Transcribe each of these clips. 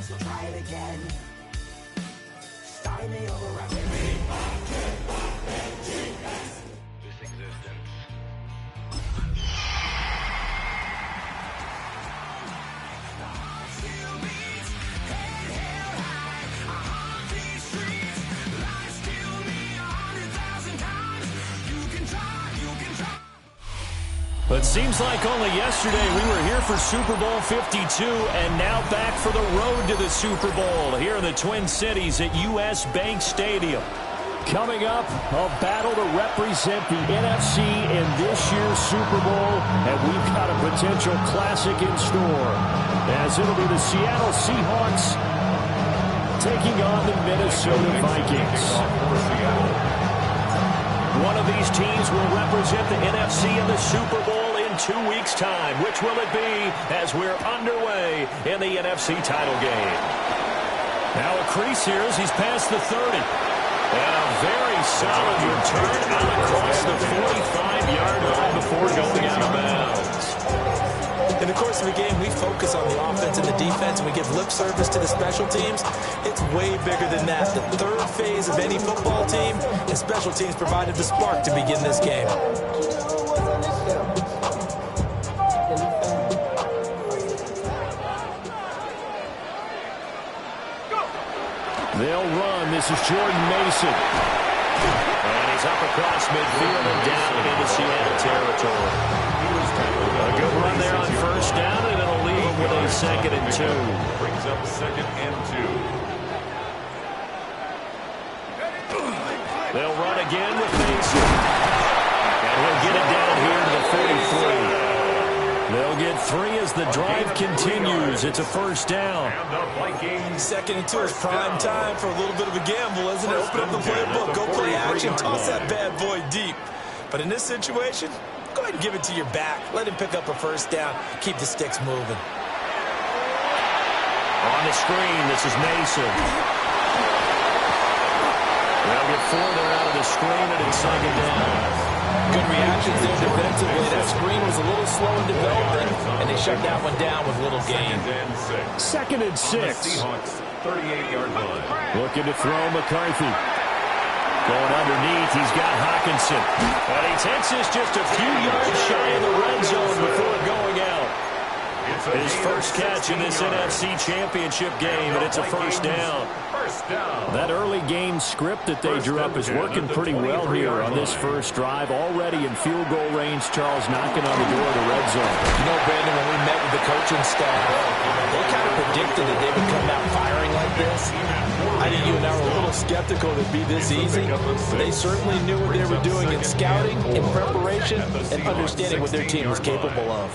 So try it again. Starting me over again. This existence. The heart still beats, head held high. I haunt these streets. Lies kill me 100,000 times. You can try. But it seems like only yesterday we were here for Super Bowl 52, and now back for the road to the Super Bowl here in the Twin Cities at U.S. Bank Stadium. Coming up, a battle to represent the NFC in this year's Super Bowl, and we've got a potential classic in store, as it'll be the Seattle Seahawks taking on the Minnesota Vikings. One of these teams will represent the NFC in the Super Bowl in 2 weeks' time. Which will it be as we're underway in the NFC title game? Now a crease here as he's past the 30. And a very solid return out across the 45-yard line before going out of bounds. In the course of a game, we focus on the offense and the defense, and we give lip service to the special teams. It's way bigger than that. The third phase of any football team, and special teams provided the spark to begin this game. They'll run. This is Jordan Mason. And he's up across midfield and down into Seattle territory. A good run there on first down, and it'll leave with a 2nd and 2. Brings up 2nd and 2. They'll run again with Mason. And he'll get it down here to the 43. They'll get 3 as the drive continues. It's a first down. 2nd and 2 is prime time for a little bit of a gamble, isn't it? Open up the playbook, go play action, toss that bad boy deep. But in this situation, go ahead and give it to your back. Let him pick up a first down. Keep the sticks moving. On the screen, this is Mason. They'll get 4 there out of the screen, and it's 2nd down. Good reactions there defensively. That screen was a little slow in developing, and they shut that one down with little gain. 2nd and 6. Seahawks 38-yard line. Looking to throw McCarthy. Going underneath, he's got Hawkinson. And he takes this just a few yards shy of the red zone before going out. His first catch in this NFC Championship game, and it's a first down. That early game script that they drew up is working pretty well here on this first drive. Already in field goal range, Charles knocking on the door of the red zone. You know, Brandon, when we met with the coaching staff, they kind of predicted that they would come out firing like this. I think you and I were a little skeptical that it'd be this easy. They certainly knew what they were doing in scouting, in preparation, and understanding what their team was capable of.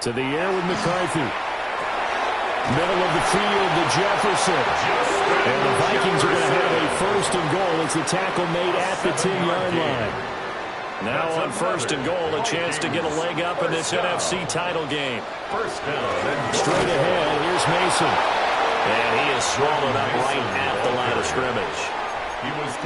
To the air with McCarthy. Middle of the field to Jefferson. And the Vikings are going to have a 1st and goal as the tackle made at the 10-yard line. Now on 1st and goal, a chance to get a leg up in this NFC title game. First down. Straight ahead, here's Mason. And he is swallowed up right at the line of scrimmage.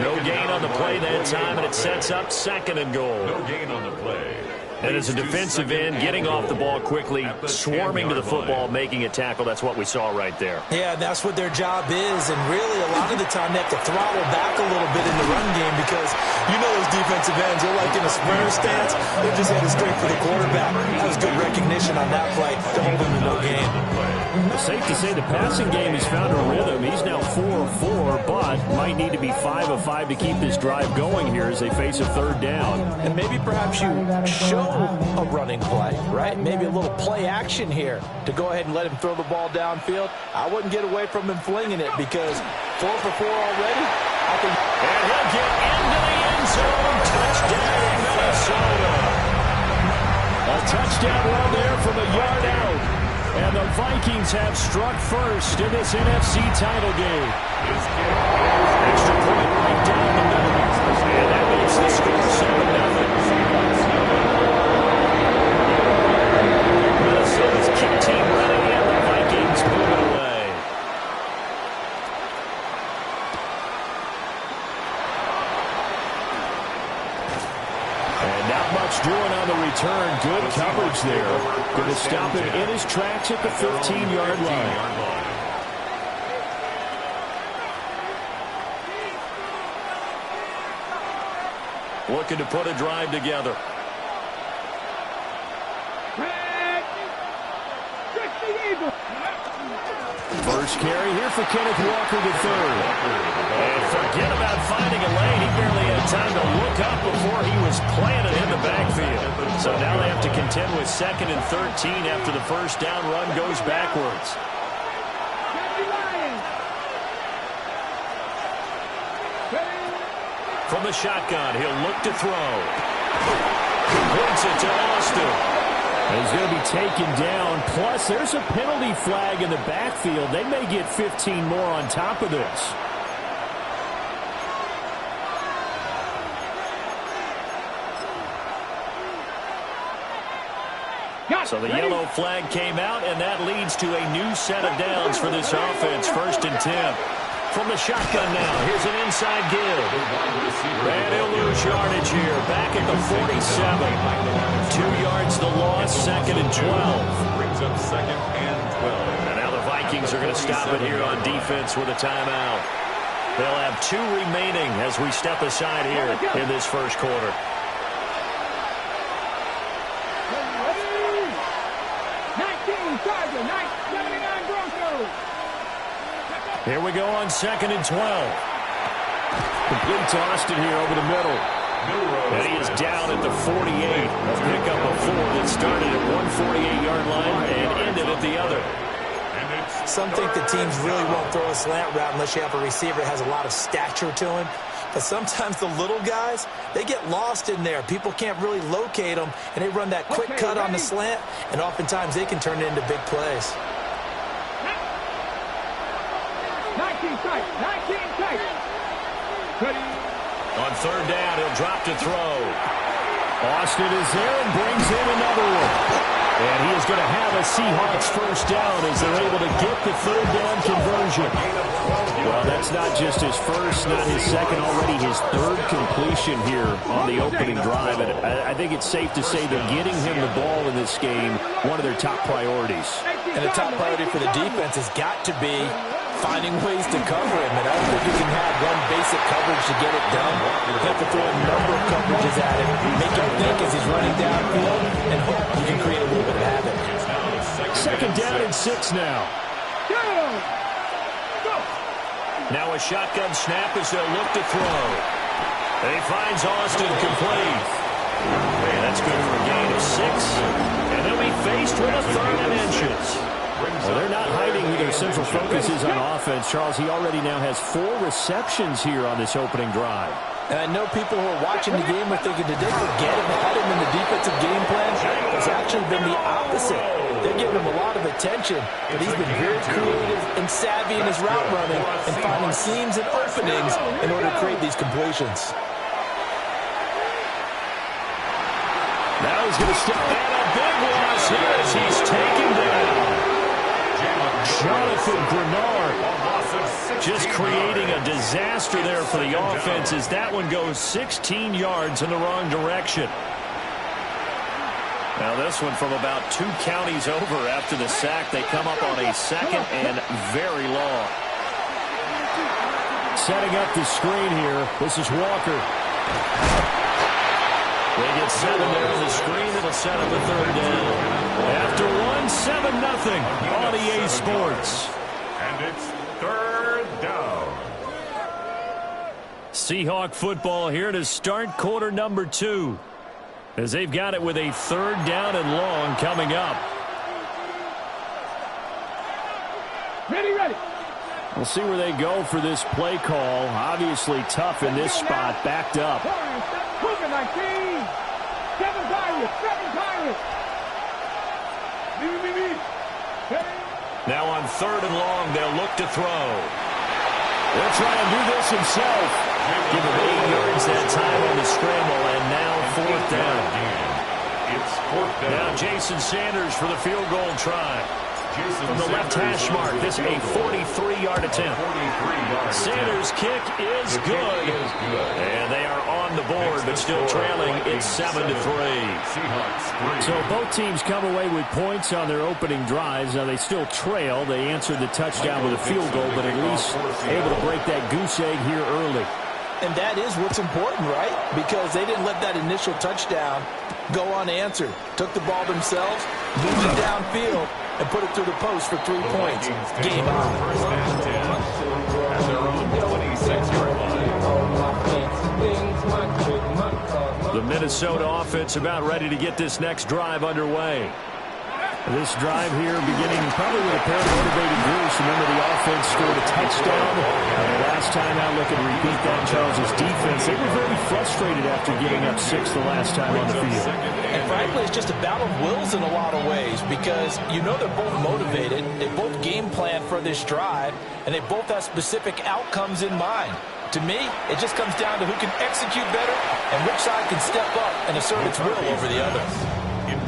No gain on the play that time, and it sets up 2nd and goal. No gain on the play. And as a defensive end, getting off the ball quickly, swarming to the football, making a tackle, that's what we saw right there. Yeah, that's what their job is, and really a lot of the time they have to throttle back a little bit in the run game because you know those defensive ends, they're like in a sprinter stance. They're just headed straight for the quarterback. That was good recognition on that play to hold them to no gain. It's safe to say the passing game has found a rhythm. He's now 4 of 4, but might need to be 5 of 5 to keep this drive going here as they face a 3rd down. And maybe perhaps you show a running play, right? Maybe a little play action here to go ahead and let him throw the ball downfield. I wouldn't get away from him flinging it because 4 for 4 already. I think. And he'll get into the end zone. Touchdown, Minnesota. A touchdown run there from a yard out. And the Vikings have struck first in this NFC title game. Extra point right down the middle. And that makes the score 7-0. Minnesota's kick team running and the Vikings moving away. And not much doing on the return. Good coverage there. Going to stop him in his tracks at the 15-yard line. Looking to put a drive together. First carry here for Kenneth Walker III. And forget about finding a lane. He barely had time to look up before he was planted in the backfield. So now they have to contend with 2nd and 13 after the first down run goes backwards. From the shotgun, he'll look to throw. Completes it to Austin. He's going to be taken down. Plus, there's a penalty flag in the backfield. They may get 15 more on top of this. So the yellow flag came out, and that leads to a new set of downs for this offense. 1st and 10. From the shotgun now, here's an inside give. And he'll lose yardage here. Back at the 47. 2 yards the loss, 2nd and 12. Brings up 2nd and 12. And now the Vikings are going to stop it here on defense with a timeout. They'll have 2 remaining as we step aside here in this first quarter. Here we go on 2nd and 12. Complete to Austin here over the middle. And he is down at the 48. A pickup of 4 that started at 148-yard line and ended at the other. Some think the teams really won't throw a slant route unless you have a receiver that has a lot of stature to him. But sometimes the little guys, they get lost in there. People can't really locate them, and they run that quick cut on the slant, and oftentimes they can turn it into big plays. 19 tight. On 3rd down, he'll drop to throw. Austin is there and brings in another one. And he is going to have a Seahawks first down as they're able to get the 3rd down conversion. Well, that's not just his first, not his second, already his 3rd completion here on the opening drive. And I think it's safe to say that getting him the ball in this game, one of their top priorities. And the top priority for the defense has got to be finding ways to cover him. And I don't think you can have one basic coverage to get it done. You have to throw a number of coverages at him, make him think as he's running downfield, and hope you can create a little bit of havoc. 2nd down and 6 now. Now a shotgun snap as they'll look to throw. And he finds Austin complete. And that's good for a gain of 6. And they'll be faced with a 3rd and inches. Well, they're not hiding who their central focus is on offense. Charles, he already now has 4 receptions here on this opening drive. And I know people who are watching the game are thinking, did they forget about him in the defensive game plan? It's actually been the opposite. They're giving him a lot of attention, but he's been very creative and savvy in his route running and finding seams and openings in order to create these completions. Now he's going to step in a big loss here as he's taken down. Jonathan Grenard just creating a disaster there for the offense as that one goes 16 yards in the wrong direction. Now this one from about 2 counties over after the sack. They come up on a 2nd and very long. Setting up the screen here. This is Walker. They get 7 there on the screen. It'll set up a 3rd down. After 7-0 on EA Sports. And it's 3rd down. Seahawk football here to start quarter number 2. as they've got it with a 3rd down and long coming up. Ready. We'll see where they go for this play call. Obviously tough in this spot, backed up. Moving 19. 7 Pirates. Now on 3rd and long, they'll look to throw. They'll try and do this himself. Give him 8 yards that time on the scramble, and now 4th down. It's 4th down. Now Jason Sanders for the field goal try. From the left hash mark, this is a 43-yard attempt. Sanders' kick is good. And they are on the board, but still trailing. It's 7-3. So both teams come away with points on their opening drives. Now they still trail. They answered the touchdown with a field goal, but at least able to break that goose egg here early. And that is what's important, right? Because they didn't let that initial touchdown go unanswered. Took the ball themselves, moved it downfield, and put it through the post for 3 points. Game on. First and 10 at their own 26-yard line. The Minnesota offense about ready to get this next drive underway. This drive here beginning probably with a pair of motivated groups. Remember, the offense scored a touchdown. And last time out, look and repeat that, Charles' defense. They were very frustrated after giving up 6 the last time on the field. And frankly, it's just a battle of wills in a lot of ways because you know they're both motivated. They both game plan for this drive, and they both have specific outcomes in mind. To me, it just comes down to who can execute better and which side can step up and assert its will over the other.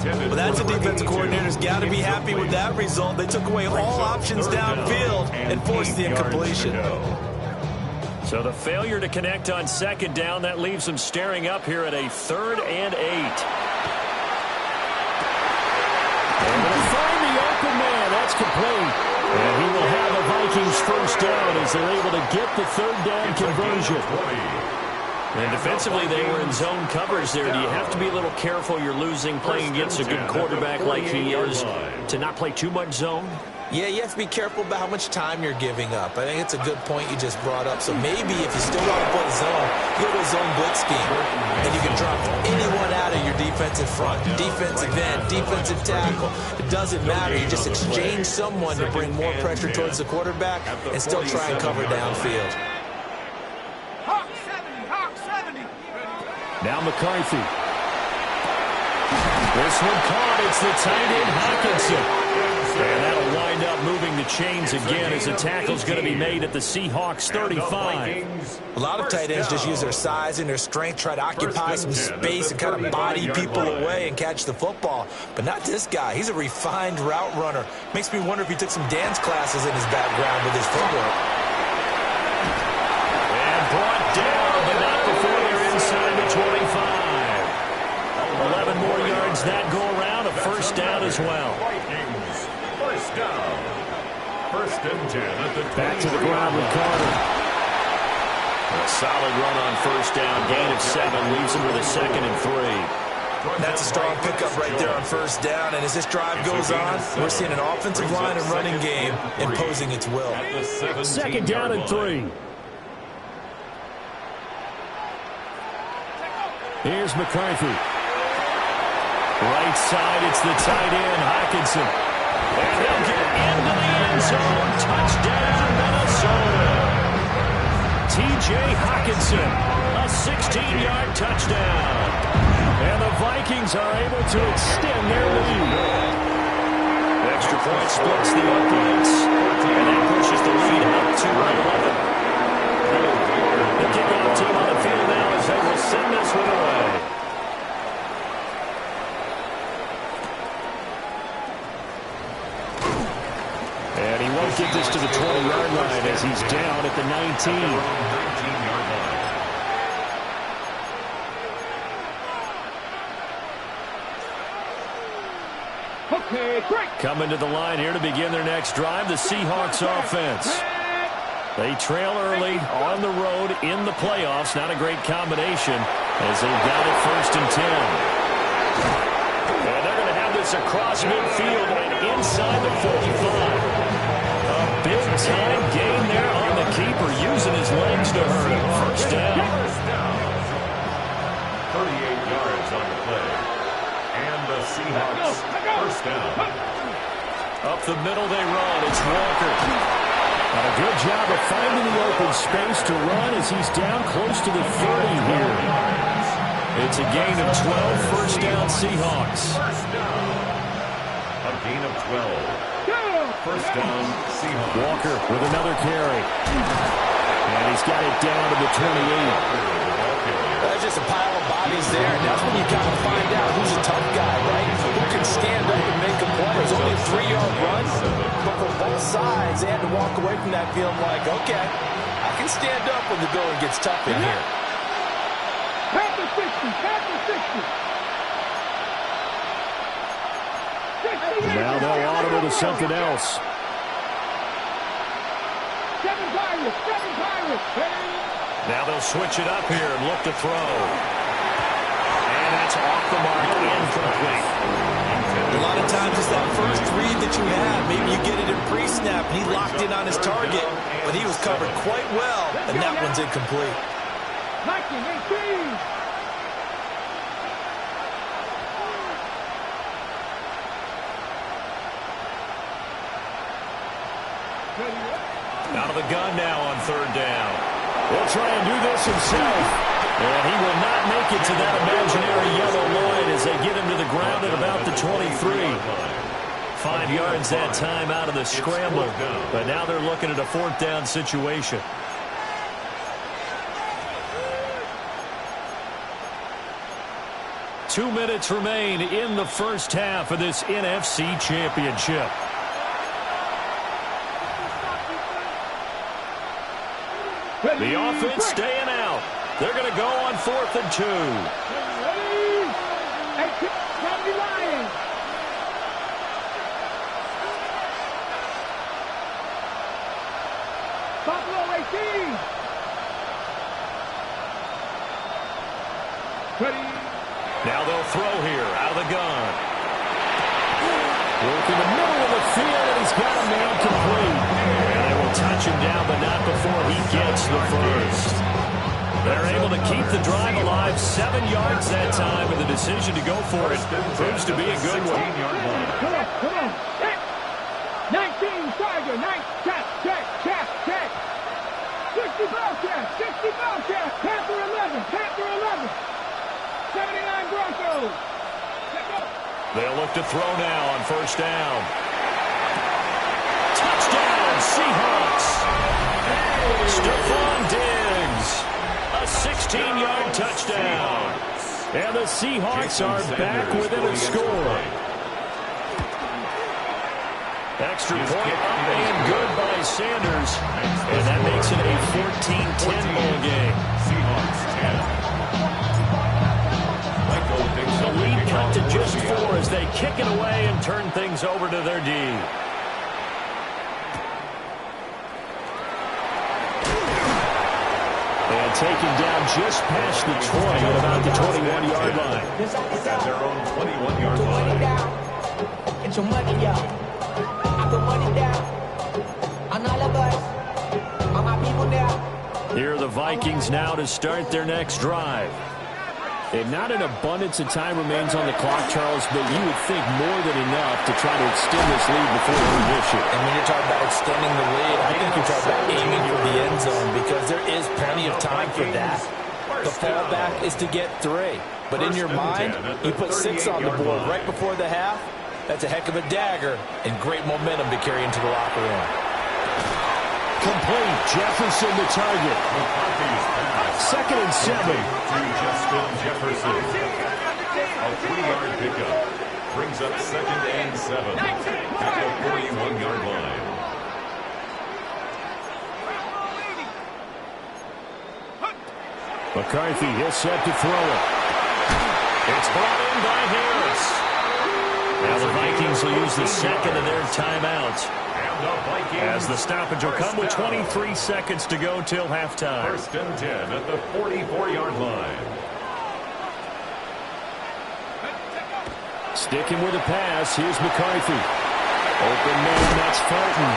Well, that's a defensive coordinator's got to be happy with that result. They took away all options downfield and forced the incompletion. So the failure to connect on 2nd down, that leaves them staring up here at a 3rd and 8. And going to find the open man. That's complete. And he will have a Vikings 1st down as they're able to get the 3rd down conversion. And defensively, they were in zone coverage there. Do you have to be a little careful? You're losing playing against a good quarterback like he is to not play too much zone? Yeah, you have to be careful about how much time you're giving up. I think it's a good point you just brought up. So maybe if you still want to play zone, you go to zone blitz scheme. And you can drop anyone out of your defensive front. Defensive end, defensive tackle. It doesn't matter. You just exchange someone to bring more pressure towards the quarterback and still try and cover downfield. Now McCarthy. This one caught. It's the tight end, Hawkinson. And that'll wind up moving the chains again as the tackle's going to be made at the Seahawks 35. A lot of tight ends just use their size and their strength, try to occupy some space and kind of body people away and catch the football. But not this guy. He's a refined route runner. Makes me wonder if he took some dance classes in his background with his footwork. And brought down, but not before they're inside the 25. 11 more yards that go around, a 1st down as well. Vikings, 1st down. 1st and 10 at the 20. Back to the ground with Carter. A solid run on 1st down, gain of 7, leaves him with a 2nd and 3. That's a strong pickup right there on 1st down. And as this drive goes on, we're seeing an offensive line and running game imposing its will. 2nd down and 3. Here's McCarthy. Right side, it's the tight end, Hawkinson. And they'll get into the end zone. Touchdown, Minnesota. T.J. Hawkinson, a 16-yard touchdown. And the Vikings are able to extend their lead. Extra point splits the offense. And that pushes the lead up to 11. The kickoff team on the field now as they will send this one away. And he won't get this to the 20-yard line as he's down at the 19. Okay, great. Coming to the line here to begin their next drive, the Seahawks offense. They trail early on the road in the playoffs. Not a great combination as they've got it 1st and 10. And they're going to have this across midfield and inside the 45. A big-time gain there on the keeper, using his legs to hurt him. 1st down. 38 yards on the play. down. Up the middle they run. It's Walker. And a good job of finding the open space to run as he's down close to the 30 here. It's a gain of 12. First down, Seahawks. First down. A gain of 12. First down, Seahawks. Walker with another carry. And he's got it down to the 28. That's just a pile of bodies there. That's when you got to find out who's a tough guy, right? Who can stand up and make a play. It's only a 3-yard run, but for both sides, they had to walk away from that feeling like, okay, I can stand up when the going gets tough in here. Pass the 60, pass the 60. Now they'll audible to something else. 7 Pirates. Now they'll switch it up here and look to throw. And that's off the mark, incomplete. A lot of times it's that first read that you have. Maybe you get it in pre-snap, and he locked in on his target, but he was covered quite well, and that one's incomplete. 19-18. Out of the gun now on third down. He'll try and do this himself. And he will not make it to that imaginary yellow line as they get him to the ground at about the 23. 5 yards that time out of the scramble. But now they're looking at a fourth down situation. Two minutes remain in the first half of this NFC Championship. The offense staying out. They're going to go on 4th and 2. Buffalo 18. Now they'll throw here out of the gun. Work in the middle of the field, and he's got a man complete. And they will touch him down, but not before he gets the first. They're able to keep the drive alive. 7 yards that time, and the decision to go for it proves to be a good one. Come on. 19, Tiger, 9, check. 60 Bobcats, Panther 11. 79 Broncos. They'll look to throw now on first down. Touchdown, Seahawks. Stephon Diggs. A 16-yard touchdown. And the Seahawks are back within a score. Extra point up and good by Sanders. And that makes it a 14-10 ball game. Seahawks 10. The lead cut to just 4 as they kick it away and turn things over to their D. And taken down just past the 20 at about the 21-yard line. At their own 21-yard line. Get your money up. I put money down. On all of us. On my people now. Here are the Vikings now to start their next drive. And not an abundance of time remains on the clock, Charles, but you would think more than enough to try to extend this lead before the intermission. And when you're talking about extending the lead, I think you're talking about aiming for the end zone because there is plenty of time for that. The fallback is to get 3. But in your mind, you put 6 on the board right before the half. That's a heck of a dagger and great momentum to carry into the locker room. Complete. Jefferson the target. 2nd and 7. To Justin Jefferson. A 3-yard pickup. Brings up 2nd and 7. At the 41-yard line. McCarthy, he'll set to throw it. It's brought in by Harris. Now the Vikings will use the second of their timeouts. As the stoppage will come with 23 seconds to go till halftime. 1st and 10 at the 44-yard line. Sticking with a pass. Here's McCarthy. Open man, that's Fulton.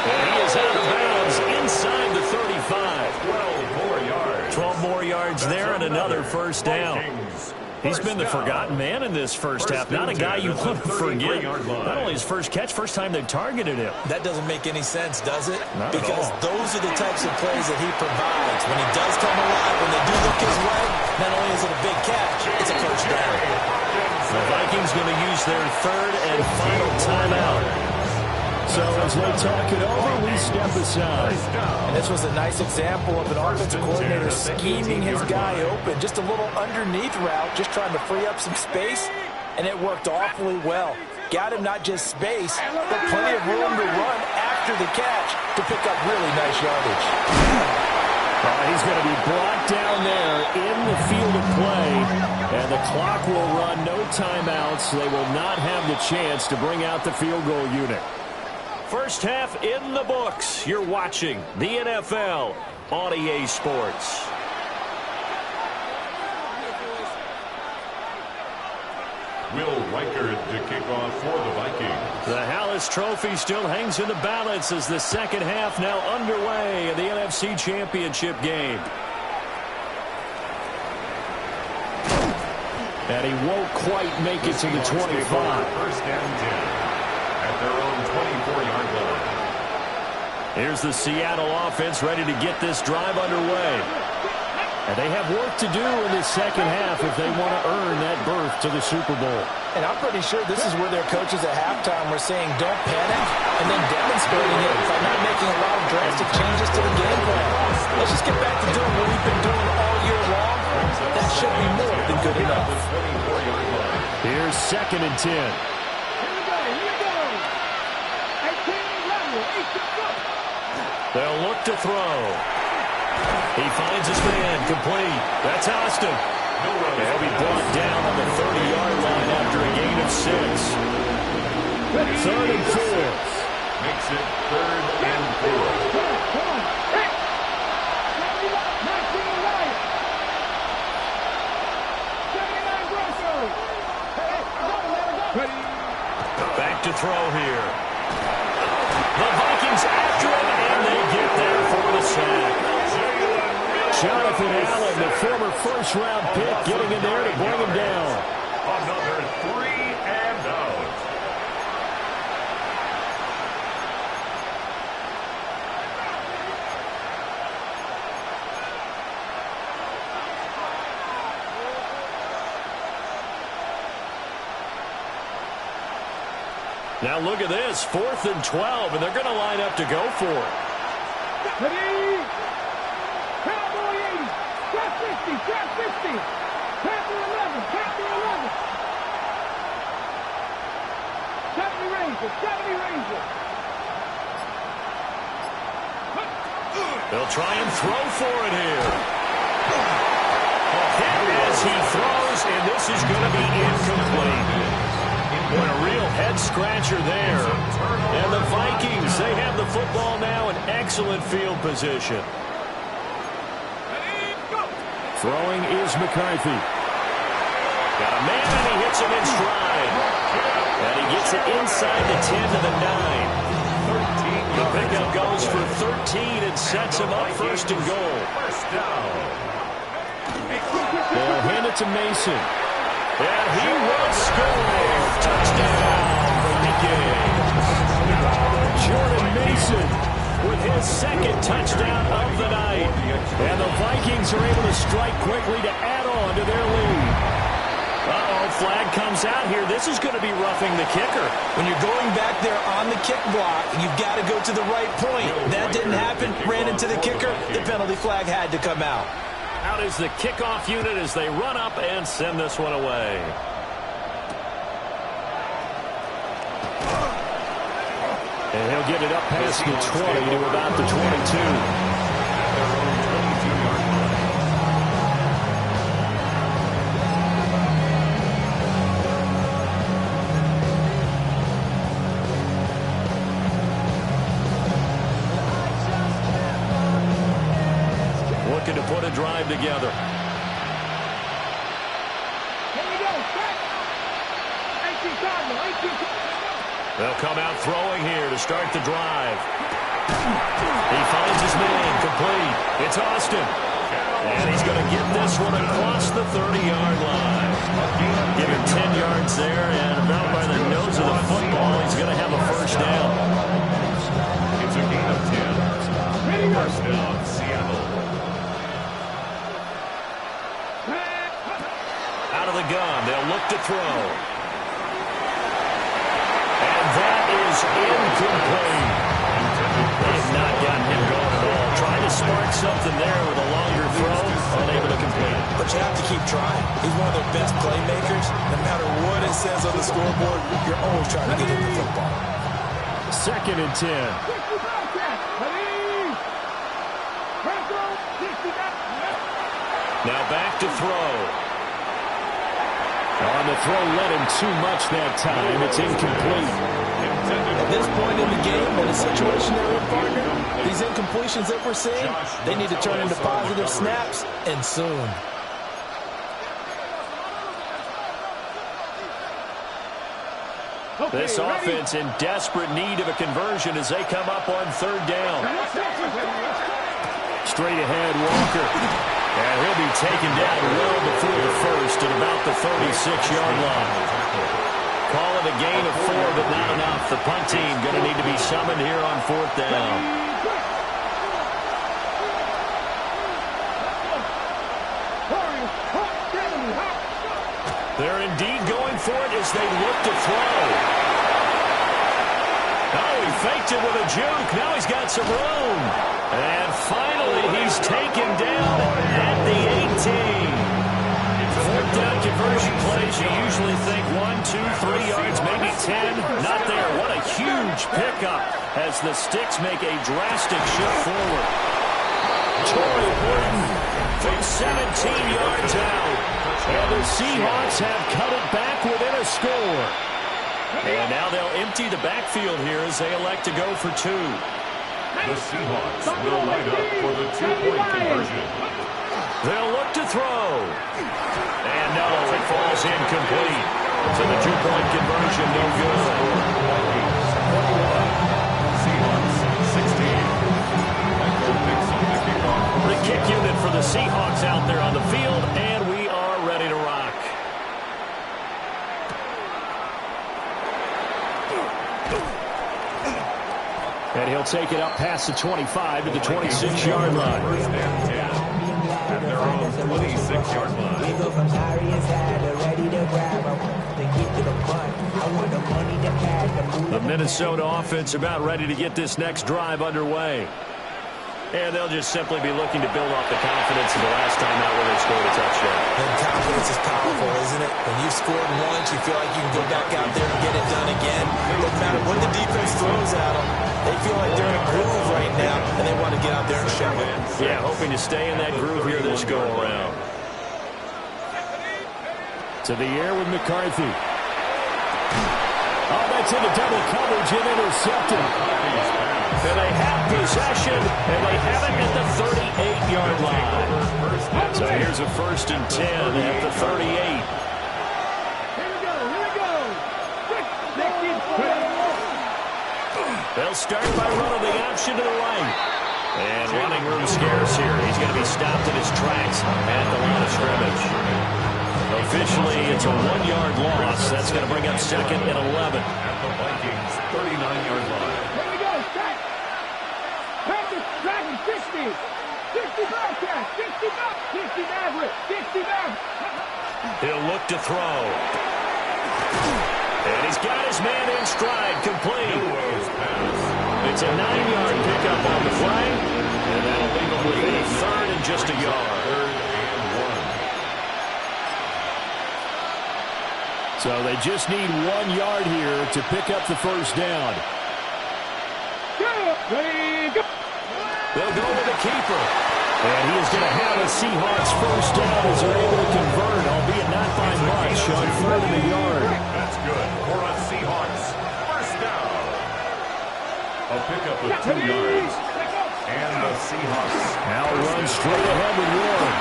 And he is out of bounds inside the 35. 12 more yards. 12 more yards there and another first down. He's been the forgotten man in this first half. Not a guy you want to forget. Not only his first catch, first time they've targeted him. That doesn't make any sense, does it? Not at because all. those are the types of plays that he provides. When he does come alive, when they do look his way, not only is it a big catch, it's a first down. The Vikings going to use their third and final timeout. So as they talk it over, we step aside. And this was a nice example of an offensive coordinator scheming his guy open. Just a little underneath route, just trying to free up some space, and it worked awfully well. Got him not just space, but plenty of room to run after the catch to pick up really nice yardage. He's going to be brought down there in the field of play, and the clock will run, no timeouts. They will not have the chance to bring out the field goal unit. First half in the books. You're watching the NFL on EA Sports. Will Reichard to kick off for the Vikings. The Hallis Trophy still hangs in the balance as the second half now underway in the NFC Championship game. And he won't quite make it to the 25. First and 10 at their own 24-yard line. Here's the Seattle offense ready to get this drive underway. And they have work to do in the second half if they want to earn that berth to the Super Bowl. And I'm pretty sure this is where their coaches at halftime were saying don't panic and then demonstrating it by not making a lot of drastic changes to the game plan. Let's just get back to doing what we've been doing all year long. That should be more than good enough. Here's second and 10. They'll look to throw. He finds his man, complete. That's Austin. They'll be brought down on the 30-yard line after a gain of 6. Third and 4. Makes it third and 4. Back to throw here. The Vikings after him, and they get there for the sack. Jonathan Allen, the former first-round pick, getting in there to bring him down. Another 3 and out. Now look at this, 4th and 12, and they're going to line up to go for it. Ready? Cowboy 80. Trap 50. Trap 50. Panther 11. Panther 11. 70 Ranger. 70 Ranger. They'll try and throw for it here. A hit as he throws, and this is going to be incomplete. What a real head-scratcher there. And the Vikings, they have the football now in excellent field position. Throwing is McCarthy. Got a man, and he hits him in stride. And he gets it inside the 10 to the 9. The pickup goes for 13 and sets him up first and goal. They'll hand it to Mason. And he will score. Touchdown, Vikings. Jordan Mason with his second touchdown of the night. And the Vikings are able to strike quickly to add on to their lead. Uh-oh, flag comes out here. This is going to be roughing the kicker. When you're going back there on the kick block, you've got to go to the right point. That didn't happen. Ran into the kicker. The penalty flag had to come out. Out is the kickoff unit as they run up and send this one away. And he'll get it up past the 20 to about the 22. Looking to put a drive together. Here we go. They'll come out throwing here to start the drive. He finds his man, complete. It's Austin. And he's going to get this one across the 30-yard line. Give him 10 yards there, and about by the nose of the football, he's going to have a first down. It's a gain of 10. First down, Seattle. Out of the gun, they'll look to throw. And that is incomplete. They've not gotten him going at all. Trying to spark something there with a longer throw, unable to complete it. But you have to keep trying. He's one of their best playmakers. No matter what it says on the scoreboard, you're always trying to get him the football. 2nd and 10. Now back to throw. On the throw, led him too much that time. It's incomplete. At this point in the game, in a situation they're in, partner, these incompletions that we're seeing, they need to turn into positive snaps, and soon. This offense in desperate need of a conversion as they come up on 3rd down. Straight ahead, Walker. And he'll be taken down well before the first at about the 36-yard line. Call it a gain of 4, but not enough. The punt team going to need to be summoned here on 4th down. They're indeed going for it as they look to throw. Oh, he faked it with a juke. Now he's got some room. And finally, he's taken down at the 18. 4th down conversion plays, you usually think 1, 2, 3 yards, maybe 10. Not there. What a huge pickup as the Sticks make a drastic shift forward. Torrey Horton from 17 yards out. And the Seahawks have cut it back within a score. And now they'll empty the backfield here as they elect to go for 2. The Seahawks will line up for the 2-point conversion. They'll look to throw. And no, it falls incomplete. So the 2-point conversion, no good. Seahawks 16. Michael picks up the kickoff. The kick unit for the Seahawks out there on the field, and we are ready to rock. And he'll take it up past the 25 to the 26-yard line. First and 10 at their own 26-yard line. We go from sorry inside to ready to grab. I want to get to the punt. I want the money to pad. The Minnesota offense about ready to get this next drive underway. And they'll just simply be looking to build off the confidence of the last time out where they scored a touchdown. And confidence is powerful, isn't it? When you've scored once, you feel like you can go back out there and get it done again. It doesn't matter what the defense throws at them. They feel like they're in a groove right now, and they want to get out there and show it. Yeah, hoping to stay in that groove here this go-around. To the air with McCarthy. Oh, that's into double coverage and intercepted. And they have possession, and they have it at the 38-yard line. So here's a 1st and 10 at the 38. Here we go. They'll start by running the option to the right. And running room scarce here. He's going to be stopped in his tracks at the line of scrimmage. Officially, it's a 1-yard loss. That's going to bring up 2nd and 11. At the Vikings 39-yard line. Here we go. Track. Practice. Dragon 60. 60 broadcast. 60 back. 60 average. 60 back. He'll look to throw. And he's got his man in stride, complete. It's a 9-yard pickup on the play. And that'll leave him with a 3rd and just a yard. 3rd and 1. So they just need 1 yard here to pick up the first down. Ready, go. They'll go with the keeper. And he is going to have a Seahawks first down as they're able to convert, albeit not by much, on 3rd and a yard. That's good for a Seahawks. First down. A pickup of 2 yards. And the Seahawks. Now run straight ahead with Warren.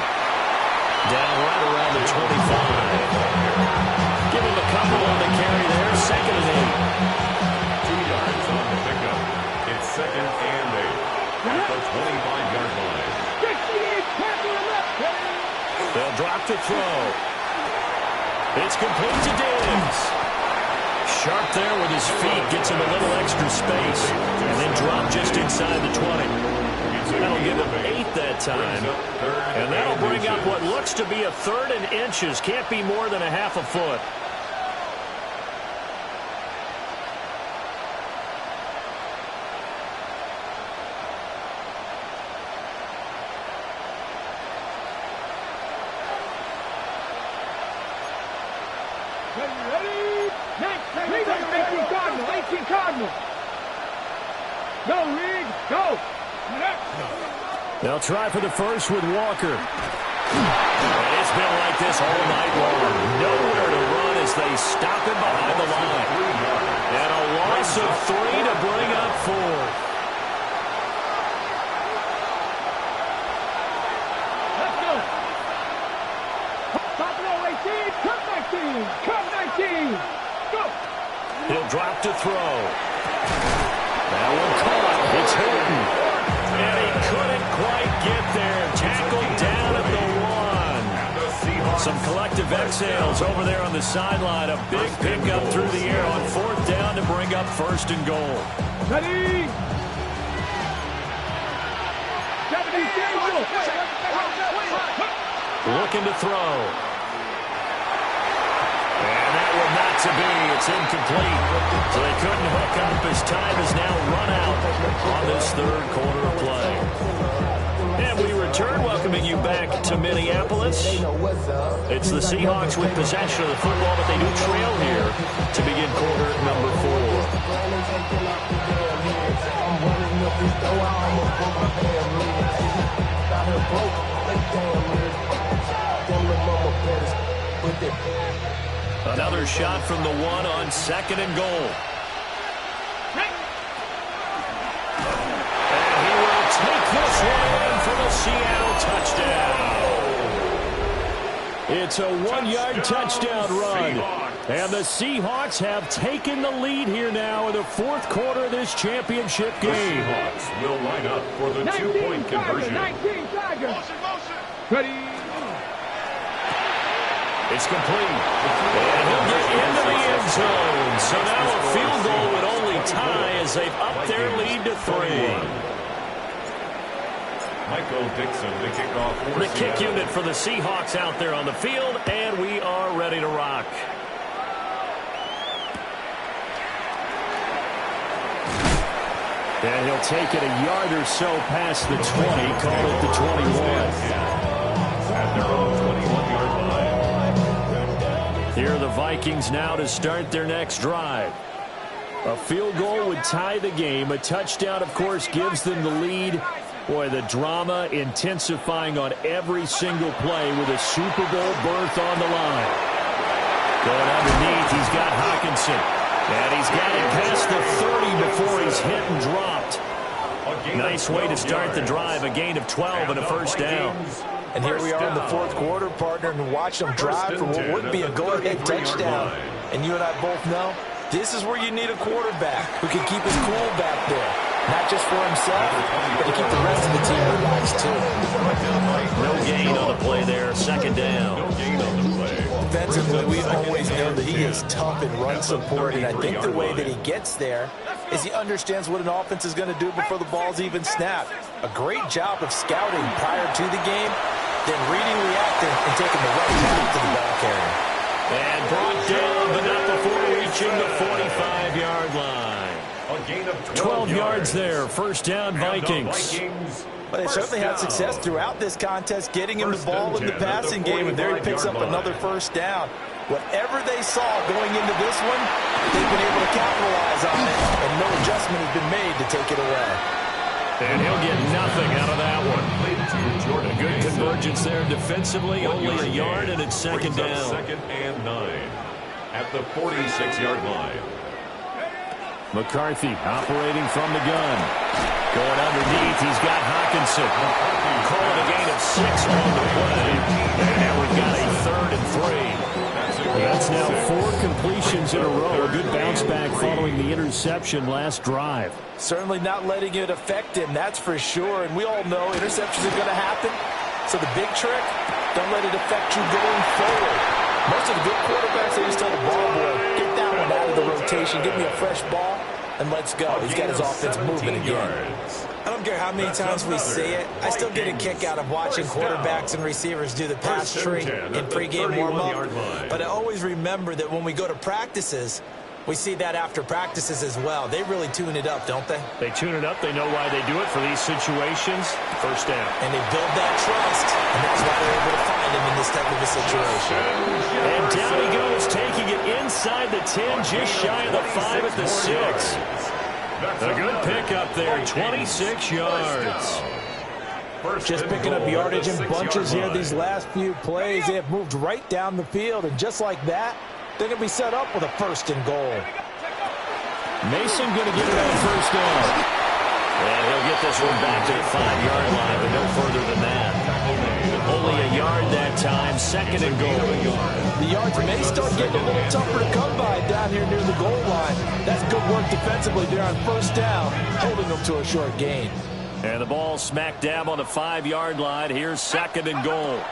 Down right around the 25. Give him a couple on the carry there. 2nd and 8. 2 yards on the pickup. It's 2nd and 8 at the 25-yard line. 68, tackle him up. throw. It's complete to Diggs. Sharp there with his feet, gets him a little extra space, and then drop just inside the 20. That'll give him 8 that time. And that'll bring up what looks to be a 3rd and inches. Can't be more than a half a foot. Ready? 18 Cardinal. 18 Cardinal. Go, Reed. Go. They'll try for the first with Walker. And it's been like this all night long. Nowhere to run as they stop him behind the line. And a loss of 3 to bring up 4. Let's go. Top row 18. Cut 19. Cut 19. Go. He'll drop to throw. That one caught. It's Hilton. And he couldn't quite get there. Tackled down at the 1. Some collective exhales over there on the sideline. A big pickup through the air on 4th down to bring up 1st and goal. Ready? 70 Daniel. Looking to throw. And that one not to be. It's incomplete. So they couldn't hook up as time is now run out on this 3rd quarter of play. And we return, welcoming you back to Minneapolis. It's the Seahawks with possession of the football, but they do trail here to begin quarter number 4. Another shot from the 1 on 2nd and goal. And he will take this one for the Seattle touchdown. It's a 1-yard touchdown run. And the Seahawks have taken the lead here now in the 4th quarter of this championship game. The Seahawks will line up for the 2-point conversion. 19 Tigers. Ready? It's complete. And he'll get into the end zone. So now a field goal would only tie as they've upped their lead to 3. Michael Dixon, the kickoff for The kick Seattle. unit for the Seahawks out there on the field, and we are ready to rock. And he'll take it a yard or so past the 20, call it the 21. At their own 21-yard line. Here are the Vikings now to start their next drive. A field goal would tie the game. A touchdown, of course, gives them the lead. Boy, the drama intensifying on every single play with a Super Bowl berth on the line. Going underneath, he's got Hawkinson. And he's got it past the 30 before he's hit and dropped. Nice way to start the drive. A gain of 12 and a 1st down. And here we are in the 4th quarter, partner, and watch them drive for what would be a go-ahead touchdown. And you and I both know this is where you need a quarterback who can keep his cool back there. Not just for himself, but to keep the rest of the team relaxed, too. No gain on the play there. 2nd down. No gain on the play. Defensively, we've always known that he is tough in run support, and I think the way that he gets there is he understands what an offense is going to do before the ball's even snapped. A great job of scouting prior to the game, then reading, reacting, and taking the right path to the ball carrier. And brought down, but not before reaching the 45-yard line. A gain of 12 yards there. 1st down, Vikings. But they certainly had success throughout this contest getting him the ball in the passing game, and there he picks up another 1st down. Whatever they saw going into this one, they've been able to capitalize on it, and no adjustment has been made to take it away. And he'll get nothing out of that one. A good convergence there defensively, only a yard, and it's 2nd down. 2nd and 9 at the 46-yard line. McCarthy operating from the gun. Going underneath, he's got Hawkinson. Call it a gain of 6 on the play. And now we've got a 3rd and 3. That's now 4 completions in a row. A good bounce back following the interception last drive. Certainly not letting it affect him, that's for sure. And we all know interceptions are going to happen. So the big trick, Don't let it affect you going forward. Most of the good quarterbacks, they just tell the ball boy, get that one out of the rotation, give me a fresh ball, and let's go. He's got his offense moving again. I don't care how many times we see it. I still get a kick out of watching quarterbacks and receivers do the pass tree in pregame warm-up. But I always remember that when we go to practices, we see that after practices as well. They really tune it up, don't they? They tune it up. They know why they do it for these situations. First down. And they build that trust, and that's why they're able to find him in this type of a situation. And down he goes, taking it inside the 10, just shy of the 5 at the 6. A good pickup there, 26 yards. Just picking up yardage in bunches here these last few plays. They have moved right down the field, and just like that, they're going to be set up with a 1st and goal. Mason going to get it on 1st down. And he'll get this one back to the 5-yard line, but no further than that. Only a yard that time, 2nd and goal. The yards may start getting a little tougher to come by down here near the goal line. That's good work defensively there on 1st down, holding them to a short gain. And the ball smack dab on the 5-yard line. Here's 2nd and goal.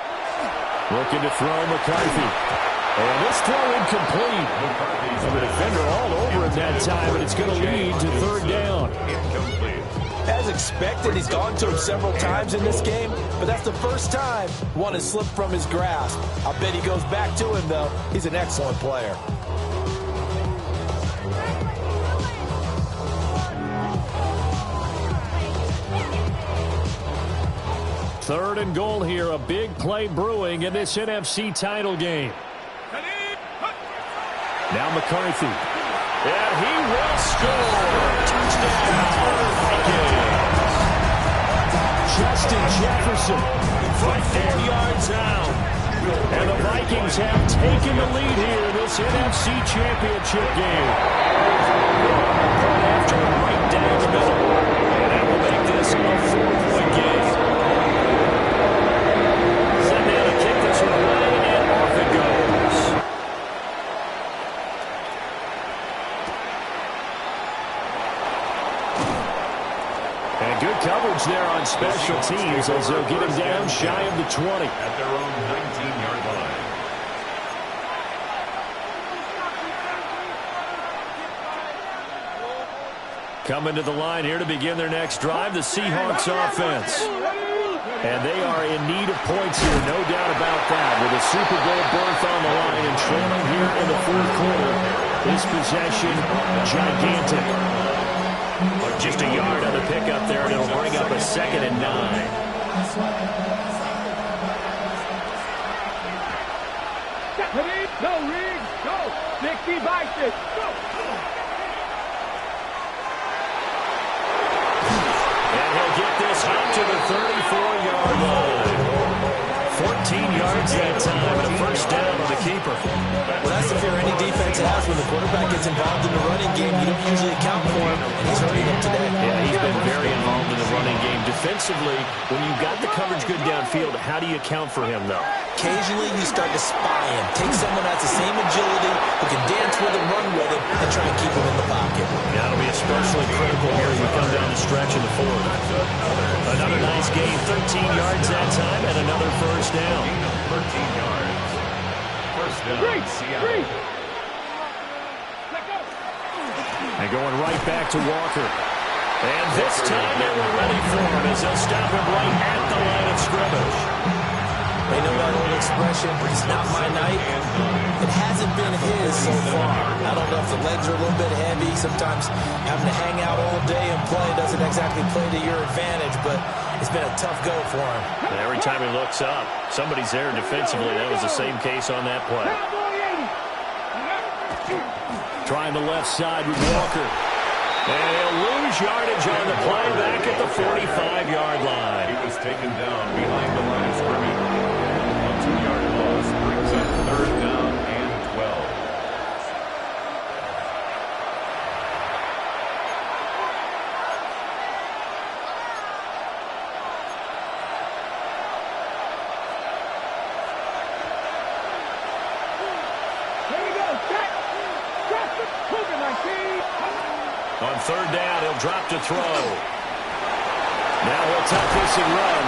Looking to throw McCarthy. And this throw incomplete. The defender all over him that time, but it's going to lead to 3rd down. As expected, he's gone to him several times in this game, but that's the first time one has slipped from his grasp. I bet he goes back to him, though. He's an excellent player. Third and goal here, a big play brewing in this NFC title game. Now McCarthy. And he will score. Touchdown, Vikings. Justin Jefferson from 4 yards out. And the Vikings have taken the lead here in this NFC championship game. After right down the middle. And that will make this a 4-point game. Set now to kick this one away, and off it goes. And good coverage there on special teams as they'll get him down shy of the 20. At their own 19-yard line. Coming to the line here to begin their next drive, the Seahawks offense. And they are in need of points here, no doubt about that. With a Super Bowl berth on the line and trailing here in the 4th quarter, this possession gigantic. But just a yard on the pickup there, and it'll bring up a 2nd and 9. Go, Reed, go. 60 Vikings, go. And he'll get this out to the 34-yard line. 14 yards that time, and a 1st down on the keeper. Well, that's the fear any defense has when the quarterback gets involved in the running game. You don't usually account for him, and he's hurting them today. Yeah, he's been very involved in the running game. Defensively, when you've got the coverage good downfield, how do you account for him, though? Occasionally, you start to spy him. Take someone that has the same agility, who can dance with him, run with him, and try and keep him in the pocket. That'll be especially critical here as we come down the stretch in the 4th. Another nice gain, 13 yards that time, and another 1st down. 13 yards. 1st down, Seattle. And going right back to Walker. And this time they were ready for him as they'll stop him right at the line of scrimmage. They know that old expression, it's not my night. It hasn't been his so far. I don't know if the legs are a little bit heavy. Sometimes having to hang out all day and play doesn't exactly play to your advantage, but it's been a tough go for him. And every time he looks up, somebody's there defensively. That was the same case on that play. Trying the left side with Walker. And he'll lose yardage on the play back at the 45-yard line. He was taken down behind the line of scrimmage. A 2-yard loss brings up 3rd down and 12. On 3rd down, he'll drop to throw. Now he'll tuck this and run.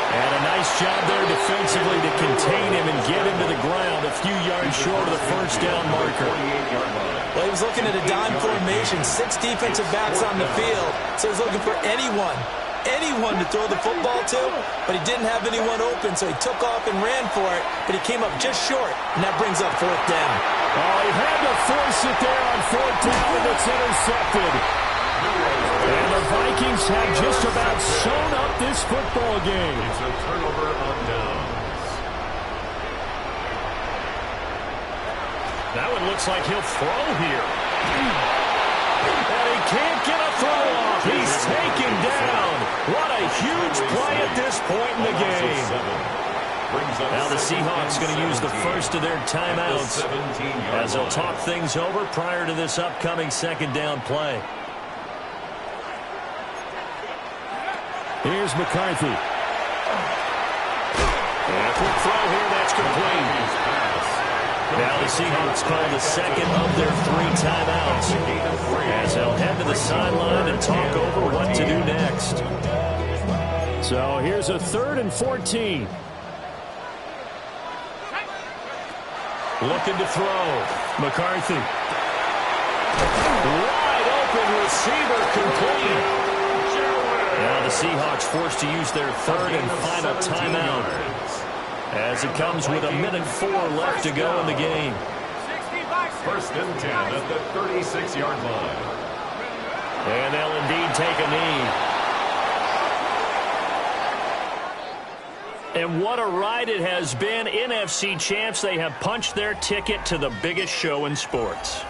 And a nice job there defensively to contain him and get him to the ground a few yards short of the first down marker. Well, he was looking at a dime formation, 6 defensive backs on the field, so he was looking for anyone to throw the football to, but he didn't have anyone open, so he took off and ran for it, but he came up just short, and that brings up 4th down. Oh, he had to force it there on 4th down, and it's intercepted. And the Vikings have just about sewn up this football game. It's a turnover on downs. That one looks like he'll throw here. And he can't get a throw off. He's taken down. What a huge play at this point in the game. Now the Seahawks going to use the first of their timeouts as they'll talk things over prior to this upcoming 2nd down play. Here's McCarthy. And a quick throw here, that's complete. Now the Seahawks call the 2nd of their 3 timeouts as they'll head to the sideline and talk over what to do next. So here's a 3rd and 14. Looking to throw. McCarthy. Wide open receiver complete. Now the Seahawks forced to use their 3rd and final timeout as it comes with 1:04 left to go in the game. 1st and 10 at the 36-yard line. And they'll indeed take a knee. And what a ride it has been. NFC champs, they have punched their ticket to the biggest show in sports.